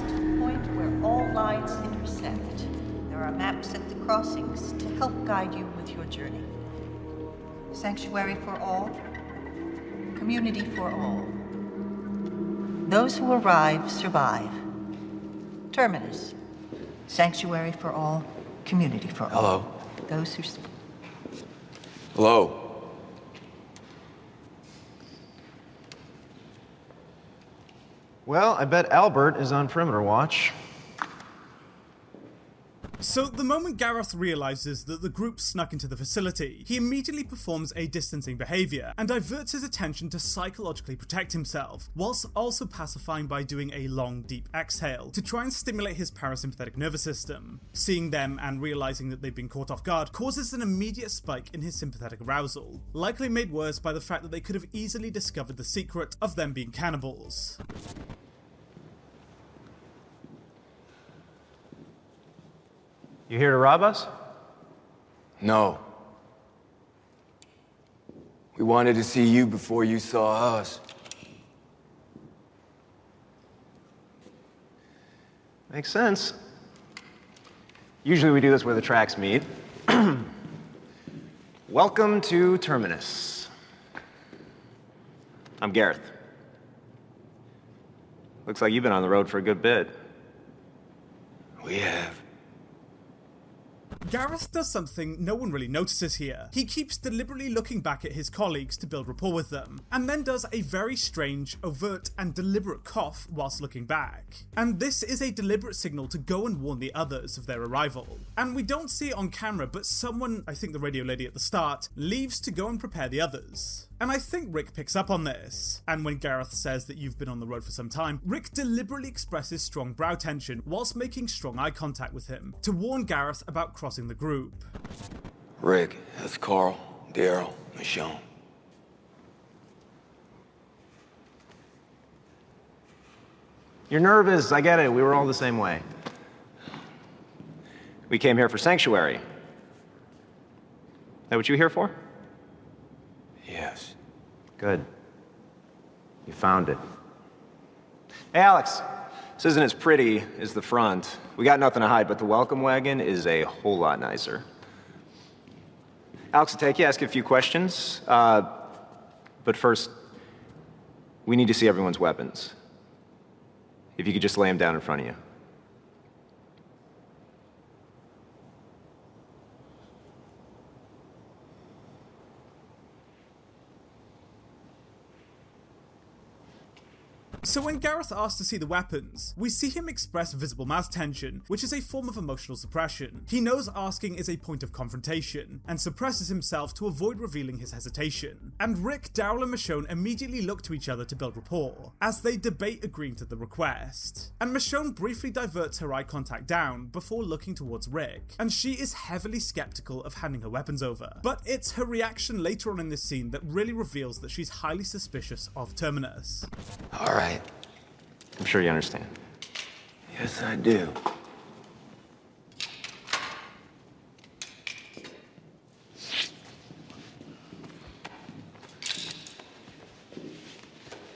to the point where all lines intersect. There are maps at the crossings to help guide you with your journey. Sanctuary for all, community for all. Those who arrive survive. Terminus, sanctuary for all, community for all. Hello. Those who... Hello. Well, I bet Albert is on perimeter watch. So, the moment Gareth realizes that the group snuck into the facility, he immediately performs a distancing behavior and diverts his attention to psychologically protect himself, whilst also pacifying by doing a long, deep exhale to try and stimulate his parasympathetic nervous system. Seeing them and realizing that they've been caught off guard causes an immediate spike in his sympathetic arousal, likely made worse by the fact that they could have easily discovered the secret of them being cannibals. You here to rob us? No. We wanted to see you before you saw us. Makes sense. Usually we do this where the tracks meet. Welcome to Terminus. I'm Gareth. Looks like you've been on the road for a good bit. We have. Gareth does something no one really notices here. He keeps deliberately looking back at his colleagues to build rapport with them, and then does a very strange, overt, and deliberate cough whilst looking back. And this is a deliberate signal to go and warn the others of their arrival. And we don't see it on camera, but someone, I think the radio lady at the start, leaves to go and prepare the others. And I think Rick picks up on this. And when Gareth says that you've been on the road for some time, Rick deliberately expresses strong brow tension whilst making strong eye contact with him, to warn Gareth about crossing the group. Rick, that's Carl, Darrell, Michonne. You're nervous, I get it. We were all the same way. We came here for sanctuary. Is that what you were here for? Yes. Good. You found it. Hey, Alex. This isn't as pretty as the front. We got nothing to hide, but the welcome wagon is a whole lot nicer. Alex will take you, ask you a few questions. But first, we need to see everyone's weapons. If you could just lay them down in front of you. So when Gareth asks to see the weapons, we see him express visible mouth tension, which is a form of emotional suppression. He knows asking is a point of confrontation, and suppresses himself to avoid revealing his hesitation. And Rick, Darrell, and Michonne immediately look to each other to build rapport, as they debate agreeing to the request. And Michonne briefly diverts her eye contact down before looking towards Rick, and she is heavily skeptical of handing her weapons over. But it's her reaction later on in this scene that really reveals that she's highly suspicious of Terminus. All right. I'm sure you understand. Yes, I do.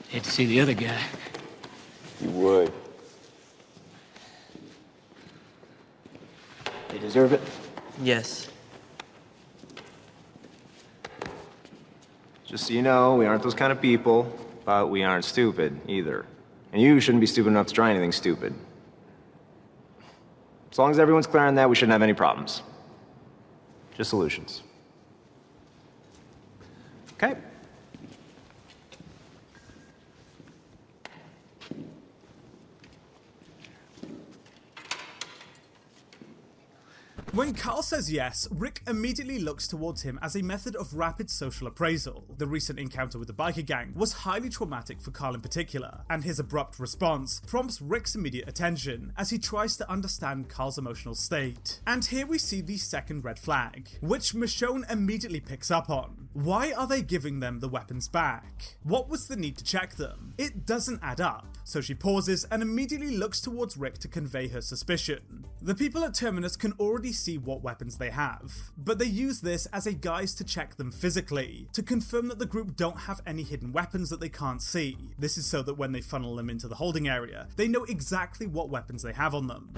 Hate to see the other guy. You would. They deserve it? Yes. Just so you know, we aren't those kind of people, but we aren't stupid either. And you shouldn't be stupid enough to try anything stupid. As long as everyone's clear on that, we shouldn't have any problems. Just solutions. Okay. When Carl says yes, Rick immediately looks towards him as a method of rapid social appraisal. The recent encounter with the biker gang was highly traumatic for Carl in particular, and his abrupt response prompts Rick's immediate attention as he tries to understand Carl's emotional state. And here we see the second red flag, which Michonne immediately picks up on. Why are they giving them the weapons back? What was the need to check them? It doesn't add up, so she pauses and immediately looks towards Rick to convey her suspicion. The people at Terminus can already see what weapons they have, but they use this as a guise to check them physically, to confirm that the group don't have any hidden weapons that they can't see. This is so that when they funnel them into the holding area, they know exactly what weapons they have on them.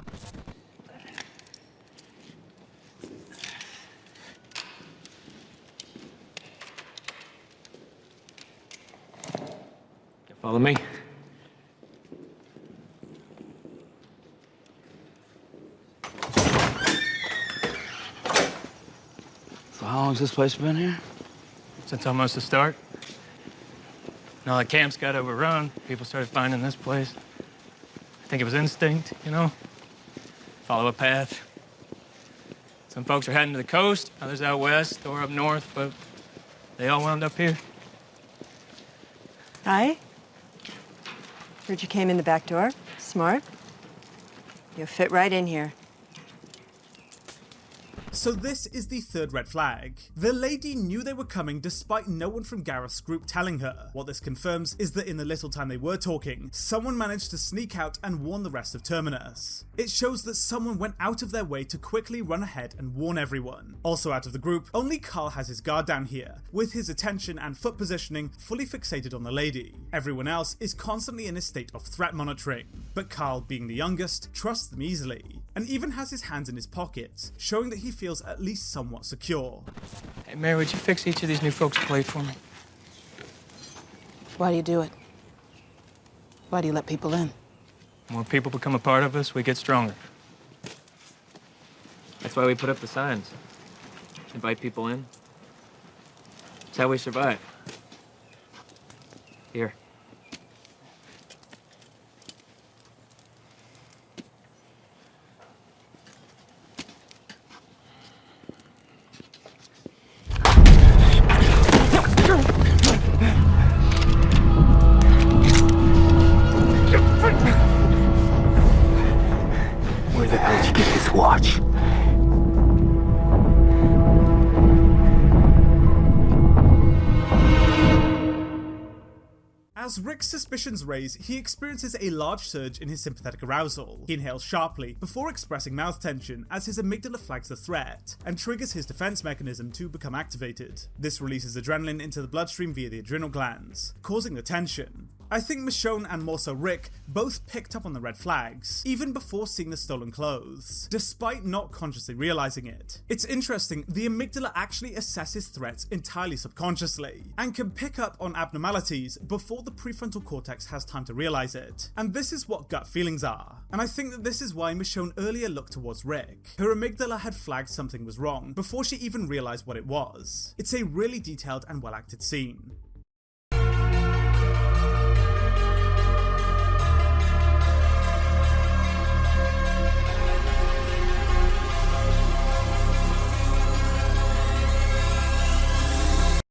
Follow me. So how long's this place been here? Since almost the start. Now the camps got overrun, people started finding this place. I think it was instinct, you know? Follow a path. Some folks are heading to the coast, others out west or up north, but they all wound up here. Hi. Heard you came in the back door. Smart. You'll fit right in here. So this is the third red flag. The lady knew they were coming despite no one from Gareth's group telling her. What this confirms is that in the little time they were talking, someone managed to sneak out and warn the rest of Terminus. It shows that someone went out of their way to quickly run ahead and warn everyone. Also out of the group, only Carl has his guard down here, with his attention and foot positioning fully fixated on the lady. Everyone else is constantly in a state of threat monitoring, but Carl, being the youngest, trusts them easily, and even has his hands in his pockets, showing that he feels at least somewhat secure. Hey, Mary, would you fix each of these new folks' plate for me? Why do you do it? Why do you let people in? More people become a part of us, we get stronger. That's why we put up the signs. Invite people in. It's how we survive. Here. Where the hell did you get this watch? As Rick's suspicions raise, he experiences a large surge in his sympathetic arousal. He inhales sharply before expressing mouth tension as his amygdala flags the threat and triggers his defense mechanism to become activated. This releases adrenaline into the bloodstream via the adrenal glands, causing the tension. I think Michonne and more so Rick both picked up on the red flags, even before seeing the stolen clothes, despite not consciously realizing it. It's interesting, the amygdala actually assesses threats entirely subconsciously, and can pick up on abnormalities before the prefrontal cortex has time to realize it. And this is what gut feelings are. And I think that this is why Michonne earlier looked towards Rick. Her amygdala had flagged something was wrong before she even realized what it was. It's a really detailed and well acted scene.